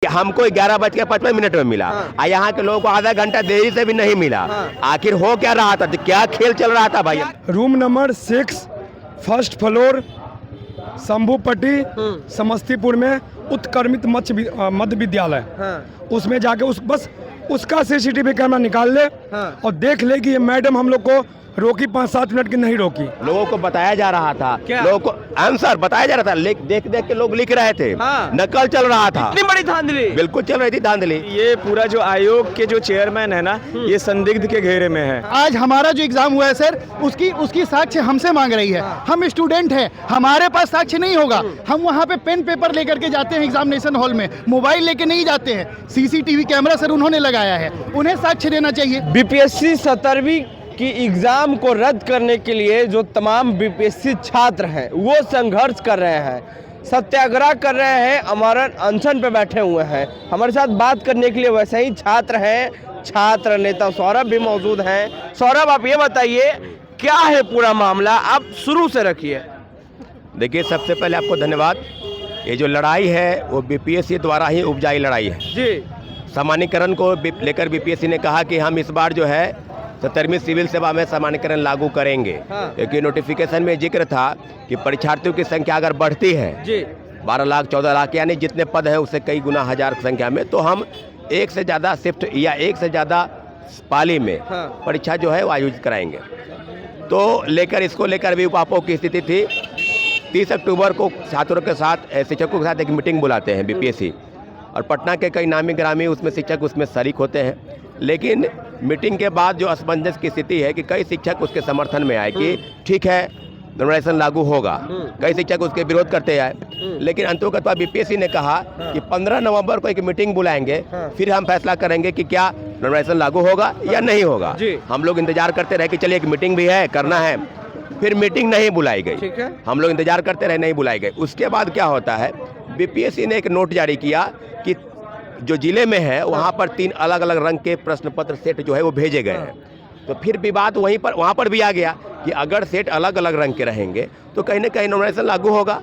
हमको 11:55 में मिला। हाँ। यहाँ के लोगों को आधा घंटा देरी से भी नहीं मिला। हाँ। आखिर हो क्या रहा था, क्या खेल चल रहा था भाई? Room number 6 first floor Shambhupatti Samastipur में उत्क्रमित मध्य विद्यालय, उसमें जाके बस उसका सीसीटीवी कैमरा निकाल ले और देख ले कि ये मैडम हम लोग को रोकी 5-7 मिनट की नहीं रोकी। लोगों को बताया जा रहा था, क्या? लोगों को आंसर बताया जा रहा था, देख देख के लोग लिख रहे थे। हाँ। नकल चल रहा था, इतनी बड़ी धांधली। बिल्कुल चल रही थी धांधली। ये पूरा जो आयोग के जो चेयरमैन है ना, ये संदिग्ध के घेरे में है। आज हमारा जो एग्जाम हुआ है सर, उसकी साक्ष्य हमसे मांग रही है। हम स्टूडेंट हैं, हमारे पास साक्ष्य नहीं होगा। हम वहाँ पे पेन पेपर लेकर के जाते हैं एग्जामिनेशन हॉल में, मोबाइल लेके नहीं जाते हैं। सीसीटीवी कैमरा सर उन्होंने लगाया है, उन्हें साक्ष्य देना चाहिए। बीपीएससी 17वीं की एग्जाम को रद्द करने के लिए जो तमाम बीपीएससी छात्र हैं वो संघर्ष कर रहे हैं, सत्याग्रह कर रहे हैं, अमरण अनशन पे बैठे हुए हैं। हमारे साथ बात करने के लिए वैसे ही छात्र हैं, छात्र नेता सौरभ भी मौजूद हैं। सौरभ, आप ये बताइए क्या है पूरा मामला, आप शुरू से रखिए। देखिए, सबसे पहले आपको धन्यवाद। ये जो लड़ाई है वो बीपीएससी द्वारा ही उपजाई लड़ाई है जी। सामान्यकरण को लेकर बीपीएससी ने कहा कि हम इस बार जो है 17वीं सिविल सेवा में सामान्यकरण लागू करेंगे। क्योंकि नोटिफिकेशन में जिक्र था कि परीक्षार्थियों की संख्या अगर बढ़ती है जी 12 लाख 14 लाख यानी जितने पद हैं उससे कई गुना हजार की संख्या में, तो हम एक से ज़्यादा शिफ्ट या एक से ज़्यादा पाली में परीक्षा जो है वो आयोजित कराएंगे। तो इसको लेकर अभिभावकों की स्थिति थी। 30 अक्टूबर को छात्रों के साथ, शिक्षकों के साथ एक मीटिंग बुलाते हैं बीपीएससी, और पटना के कई नामी ग्रामी उसमें शिक्षक उसमें शरीक होते हैं। लेकिन मीटिंग के बाद जो असमंजस की स्थिति है कि कई शिक्षक उसके समर्थन में आए कि ठीक है नॉर्मलाइजेशन लागू होगा, कई शिक्षक उसके विरोध करते आए। लेकिन अंततः बीपीएससी ने कहा कि 15 नवंबर को एक मीटिंग बुलाएंगे, फिर हम फैसला करेंगे कि क्या नॉर्मलाइजेशन लागू होगा या नहीं होगा। हम लोग इंतजार करते रहे कि चलिए एक मीटिंग भी है, करना है। फिर मीटिंग नहीं बुलाई गई, हम लोग इंतजार करते रहे, नहीं बुलाई गई। उसके बाद क्या होता है, बीपीएससी ने एक नोट जारी किया कि जो जिले में है वहाँ पर 3 अलग अलग रंग के प्रश्न पत्र सेट जो है वो भेजे गए हैं। तो फिर विवाद वहाँ पर भी आ गया कि अगर सेट अलग अलग रंग के रहेंगे तो कहीं ना कहीं नॉमिनेशन लागू होगा।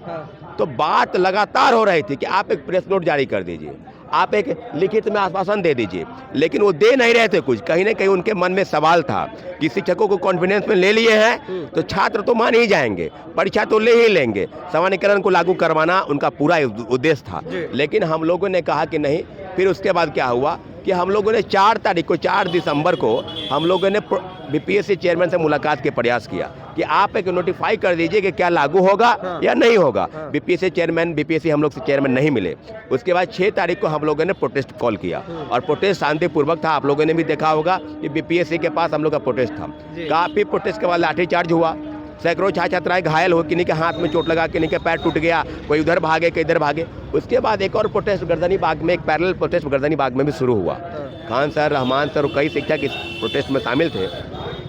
तो बात लगातार हो रही थी कि आप एक प्रेस नोट जारी कर दीजिए, आप एक लिखित में आश्वासन दे दीजिए, लेकिन वो दे नहीं रहे थे कुछ। कहीं ना कहीं उनके मन में सवाल था कि शिक्षकों को कॉन्फिडेंस में ले लिए हैं तो छात्र तो मान ही जाएंगे, परीक्षा तो ले ही लेंगे, सामान्यकरण को लागू करवाना उनका पूरा उद्देश्य था। लेकिन हम लोगों ने कहा कि नहीं। फिर उसके बाद क्या हुआ कि हम लोगों ने 4 दिसंबर को हम लोगों ने बीपीएससी चेयरमैन से मुलाकात के प्रयास किया कि आप एक नोटिफाई कर दीजिए कि क्या लागू होगा या नहीं होगा। बीपीएससी हम लोग से चेयरमैन नहीं मिले। उसके बाद 6 तारीख को हम लोगों ने प्रोटेस्ट कॉल किया और प्रोटेस्ट शांतिपूर्वक था। आप लोगों ने भी देखा होगा कि बीपीएससी के पास हम लोग का प्रोटेस्ट था। काफ़ी प्रोटेस्ट के बाद लाठीचार्ज हुआ, सैकड़ों छात्र छात्राएं घायल हो, किन्हीं के हाथ में चोट लगा, किन्हीं के पैर टूट गया, कोई उधर भागे कोई इधर भागे। उसके बाद एक और प्रोटेस्ट गर्दनी बाग में, एक पैरेलल प्रोटेस्ट गर्दनी बाग में भी शुरू हुआ। खान सर, रहमान सर और कई शिक्षक इस प्रोटेस्ट में शामिल थे।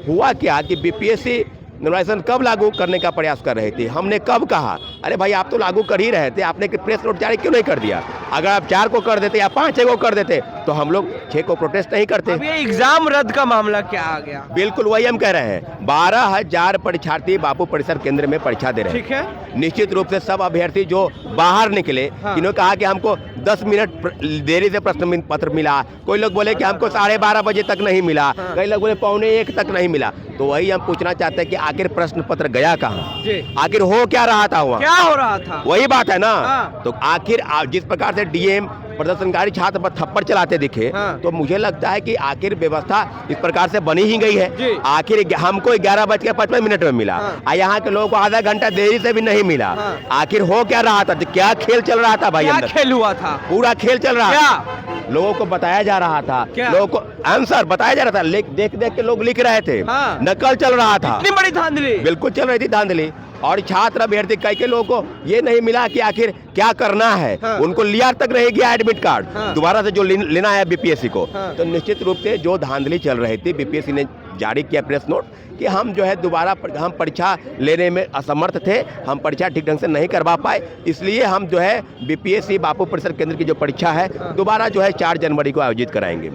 हुआ क्या कि बीपीएससी नॉर्मलाइजेशन कब लागू करने का प्रयास कर रही थी। हमने कब कहा अरे भाई आप तो लागू कर ही रहे थे, आपने प्रेस नोट जारी क्यों नहीं कर दिया? अगर आप 4 को कर देते या 5 को कर देते तो हम लोग 6 को प्रोटेस्ट नहीं करते। अब ये एग्जाम रद्द का मामला क्या आ गया? बिल्कुल वही हम कह रहे हैं। 12,000 परीक्षार्थी बापू परिसर केंद्र में परीक्षा दे रहे हैं। ठीक है। निश्चित रूप से सब अभ्यर्थी जो बाहर निकले, इन्होंने कहा कि हमको 10 मिनट देरी से प्रश्न पत्र मिला, कोई लोग बोले कि हमको 12:30 बजे तक नहीं मिला, कई लोग बोले 12:45 तक नहीं मिला। तो वही हम पूछना चाहते हैं कि आखिर प्रश्न पत्र गया कहाँ, आखिर हो क्या रहा था वहाँ, क्या हो रहा था? वही बात है ना। तो आखिर जिस प्रकार से डीएम प्रदर्शनकारी छात्र पर थप्पड़ चलाते दिखे, तो मुझे लगता है कि आखिर व्यवस्था इस प्रकार से बनी ही गई है। आखिर हमको 11:55 में मिला, यहाँ के लोगों को आधा घंटा देरी से भी नहीं मिला। आखिर हो क्या रहा था, क्या खेल चल रहा था भाई? क्या अंदर खेल हुआ था? पूरा खेल चल रहा था। लोगों को बताया जा रहा था, लोगों को आंसर बताया जा रहा था, देख देख के लोग लिख रहे थे। नकल चल रहा था, इतनी बड़ी धांधली। बिल्कुल चल रही थी धांधली। और छात्र अभ्यर्थी कई लोगों को ये नहीं मिला कि आखिर क्या करना है। उनको लिया तक नहीं गया एडमिट कार्ड दोबारा से जो लेना है बीपीएससी को। तो निश्चित रूप से जो धांधली चल रही थी, बीपीएससी ने जारी किया प्रेस नोट कि हम जो है दोबारा हम परीक्षा लेने में असमर्थ थे, हम परीक्षा ठीक ढंग से नहीं करवा पाए, इसलिए हम जो है बीपीएससी बापू परिसर केंद्र की जो परीक्षा है दोबारा जो है 4 जनवरी को आयोजित कराएंगे।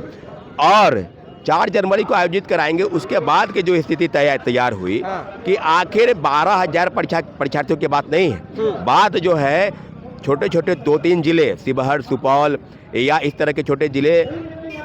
और 4 जनवरी को आयोजित कराएंगे। उसके बाद की जो स्थिति तैयार हुई कि आखिर 12,000 परीक्षार्थियों की बात नहीं है, बात जो है छोटे छोटे 2-3 जिले, शिवहर, सुपौल या इस तरह के छोटे जिले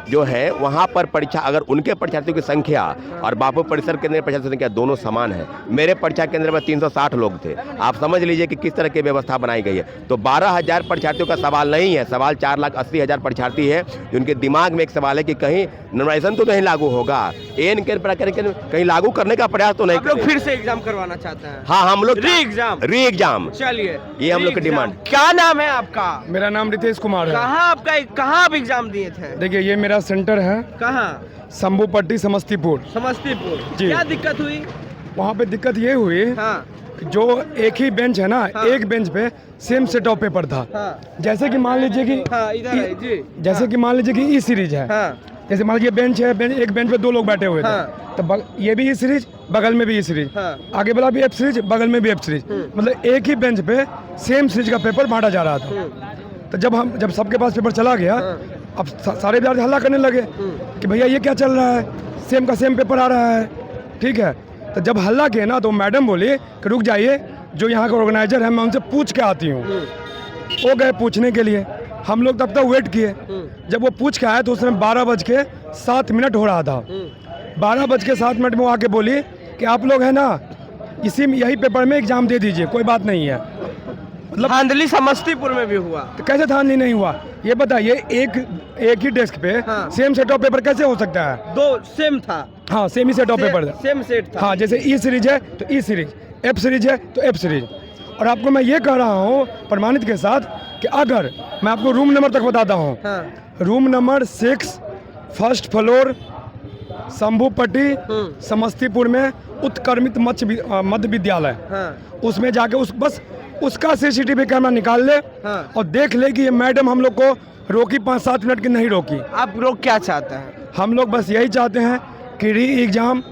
जो है, वहाँ पर परीक्षा, अगर उनके परीक्षार्थियों की संख्या और बापू परिसर केंद्र में परीक्षार्थियों की संख्या दोनों समान है। मेरे परीक्षा केंद्र में 360 लोग थे। आप समझ लीजिए कि किस तरह की व्यवस्था बनाई गई है। तो 12,000 परीक्षार्थियों का सवाल नहीं है, सवाल 4,80,000 परीक्षार्थी है जिनके दिमाग में एक सवाल है कि कहीं नॉर्मलाइजेशन तो नहीं लागू होगा, एन के प्रकार कहीं लागू करने का प्रयास तो नहीं। आप लोग फिर से एग्जाम करवाना चाहते हैं? हाँ, हम लोग री एग्जाम। चलिए, ये हम लोग की डिमांड। क्या नाम है आपका? मेरा नाम रितेश कुमार है। कहाँ आप एग्जाम दिए थे? देखिए, ये मेरा सेंटर है। कहाँ? शंभू पट्टी, समस्तीपुर। समस्तीपुर। जी। क्या दिक्कत हुई? वहाँ पे दिक्कत ये हुई, हाँ। जो एक ही बेंच है ना, हाँ। एक बेंच पे सेम सेट ऑफ पेपर था। हाँ। जैसे कि मान लीजिए कि हाँ, इधर है जी। जैसे कि मान लीजिए कि ई सीरीज है। हाँ। जैसे मान लीजिए बेंच है, एक बेंच पे 2 लोग बैठे हुए थे। हाँ। तो ये भी ई सीरीज, बगल में भी ई सीरीज, हाँ। आगे वाला भी एफ सीरीज, बगल में भी एफ सीरीज, मतलब एक ही बेंच पे सेम सीरीज का पेपर बांटा जा रहा था। तो जब सबके पास पेपर चला गया, अब सारे विद्यार्थी हल्ला करने लगे कि भैया ये क्या चल रहा है, सेम का सेम पेपर आ रहा है। ठीक है, तो जब हल्ला किए ना, तो मैडम बोली कि रुक जाइए, जो यहाँ का ऑर्गेनाइजर है मैं उनसे पूछ के आती हूँ। वो गए पूछने के लिए, हम लोग तब तक वेट किए। जब वो पूछ के आए तो उस समय 12:07 हो रहा था। 12:07 में वो आके बोली कि आप लोग है ना, यही पेपर में एग्जाम दे दीजिए, कोई बात नहीं है। मतलब धांधली समस्तीपुर में भी हुआ? तो कैसे धांधली नहीं हुआ ये बताइए? एक ही डेस्क पे हाँ। सेम सेट ऑफ पेपर कैसे हो सकता है? 2 सेम था। हाँ, same he set of paper था। सेम सेट था। हाँ, जैसे ई सीरीज है तो ई सीरीज, एफ सीरीज है तो एफ सीरीज। और आपको मैं ये कह रहा हूँ प्रमाणित के साथ कि अगर मैं आपको रूम नंबर तक बताता हूँ। हाँ। Room number 6, first floor, Shambhu पट्टी, समस्तीपुर में उत्कर्मित मध्य विद्यालय। हाँ। उसमें जाके बस उसका CCTV कैमरा निकाल ले। हाँ। और देख ले कि ये मैडम हम लोग को रोकी 5-7 मिनट की नहीं रोकी। आप लोग क्या चाहते हैं? हम लोग बस यही चाहते हैं कि री एग्ज़ाम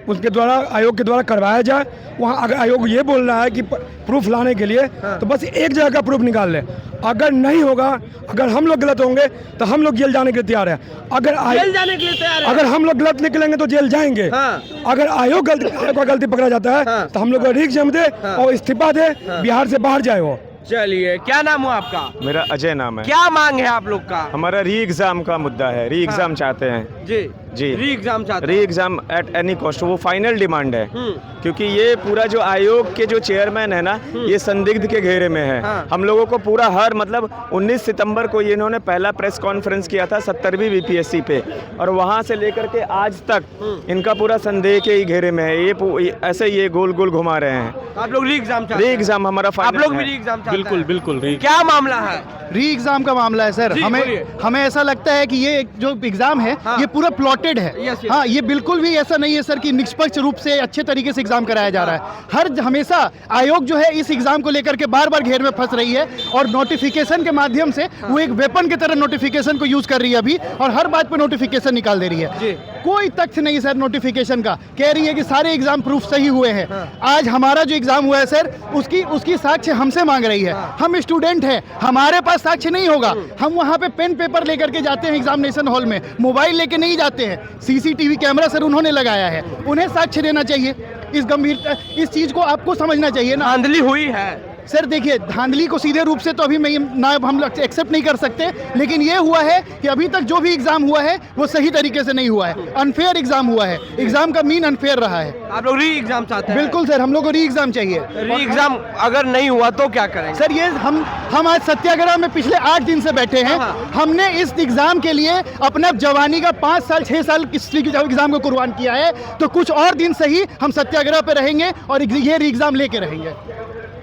उसके द्वारा, आयोग के द्वारा करवाया जाए। वहाँ अगर आयोग ये बोल रहा है कि प्रूफ लाने के लिए, हाँ। तो बस एक जगह का प्रूफ निकाल ले। अगर नहीं होगा, अगर हम लोग गलत होंगे तो हम लोग जेल जाने के लिए तैयार है। जेल जाने के लिए तैयार है? अगर हम लोग गलत निकलेंगे तो जेल जाएंगे। हाँ। अगर आयोग का गलती पकड़ा जाता है, हाँ। तो हम लोग को री एग्जाम दे, हाँ। और इस्तीफा दे, बिहार से बाहर जाए वो। चलिए, क्या नाम हुआ आपका? मेरा अजय नाम है। क्या मांग है आप लोग का? हमारा री एग्जाम का मुद्दा है, री एग्जाम चाहते हैं जी जी। री एग्जाम चाहते री हैं? एग्जाम एट एनी कॉस्ट, वो फाइनल डिमांड है। क्योंकि ये पूरा जो आयोग के जो चेयरमैन है ना, ये संदिग्ध के घेरे में है। हाँ। हम लोगों को पूरा हर मतलब 19 सितंबर को ये इन्होंने पहला प्रेस कॉन्फ्रेंस किया था 70वीं BPSC पे, और वहाँ से लेकर के आज तक इनका पूरा संदेह के ही घेरे में है। ये ऐसे ये गोल गोल घुमा रहे हैं। आप लोग री एग्जाम चाहते री हैं? एग्जाम हमारा आप फाइनल लोग भी है। री एग्जाम चाहते हैं? बिल्कुल बिल्कुल। क्या मामला है? री एग्जाम का मामला है सर। जी, बोलिए। हमें ऐसा लगता है कि ये जो एग्जाम है, हाँ। ये पूरा प्लॉटेड है। Yes, yes. हाँ, ये बिल्कुल भी ऐसा नहीं है सर कि निष्पक्ष रूप से अच्छे तरीके से एग्जाम कराया जा रहा है। हमेशा आयोग जो है इस एग्जाम को लेकर के बार बार घेर में फंस रही है, और नोटिफिकेशन के माध्यम से वो एक वेपन की तरह नोटिफिकेशन को यूज कर रही है अभी, और हर बात पे नोटिफिकेशन निकाल दे रही है। जी। कोई तथ्य नहीं सर नोटिफिकेशन का। कह रही है कि सारे एग्जाम प्रूफ सही हुए हैं। आज हमारा जो एग्जाम हुआ है सर, उसकी साक्ष्य हमसे मांग रही है। हम स्टूडेंट हैं, हमारे पास साक्ष्य नहीं होगा। हम वहाँ पे पेन पेपर लेकर के जाते हैं एग्जामिनेशन हॉल में, मोबाइल लेके नहीं जाते हैं। CCTV कैमरा सर उन्होंने लगाया है, उन्हें साक्ष्य देना चाहिए। इस चीज को आपको समझना चाहिए ना। धांधली हुई है सर देखिए, धांधली को सीधे रूप से तो अभी हम लोग एक्सेप्ट नहीं कर सकते, लेकिन ये हुआ है कि अभी तक जो भी एग्जाम हुआ है वो सही तरीके से नहीं हुआ है। अनफेयर एग्जाम हुआ है, एग्जाम का मीन अनफेयर रहा है। आप लोग री एग्जाम चाहते हैं? बिल्कुल सर, हम लोग को री एग्जाम चाहिए। री एग्जाम अगर नहीं हुआ तो क्या करेंगे? सर ये हम आज सत्याग्रह में पिछले 8 दिन से बैठे हैं। हाँ। हमने इस एग्जाम के लिए अपना जवानी का 5 साल 6 साल इस एग्जाम को कुर्बान किया है, तो कुछ और दिन सही हम सत्याग्रह पे रहेंगे और ये री एग्जाम लेके रहेंगे।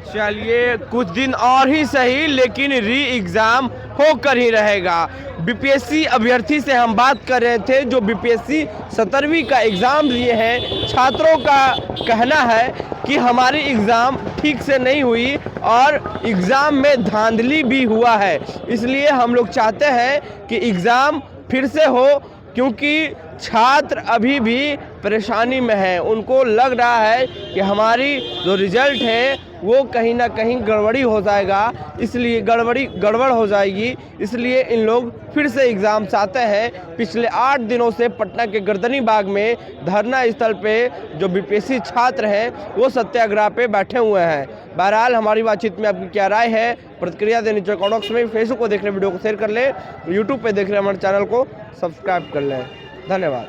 चलिए, कुछ दिन और ही सही, लेकिन री एग्जाम होकर ही रहेगा। BPSC अभ्यर्थी से हम बात कर रहे थे जो BPSC 17वीं का एग्ज़ाम दिए हैं। छात्रों का कहना है कि हमारी एग्ज़ाम ठीक से नहीं हुई और एग्ज़ाम में धांधली भी हुआ है, इसलिए हम लोग चाहते हैं कि एग्ज़ाम फिर से हो, क्योंकि छात्र अभी भी परेशानी में है। उनको लग रहा है कि हमारी जो रिजल्ट है वो कहीं ना कहीं गड़बड़ी हो जाएगा, इसलिए गड़बड़ हो जाएगी, इसलिए इन लोग फिर से एग्ज़ाम चाहते हैं। पिछले 8 दिनों से पटना के गर्दनी बाग में धरना स्थल पे जो बीपीएससी छात्र हैं वो सत्याग्रह पे बैठे हुए हैं। बहरहाल हमारी बातचीत में आपकी क्या राय है, प्रतिक्रिया देने चाहिए कमेंट बॉक्स में। फेसबुक को देख रहे वीडियो को शेयर कर लें, यूट्यूब पे देख रहे हमारे चैनल को सब्सक्राइब कर लें। धन्यवाद।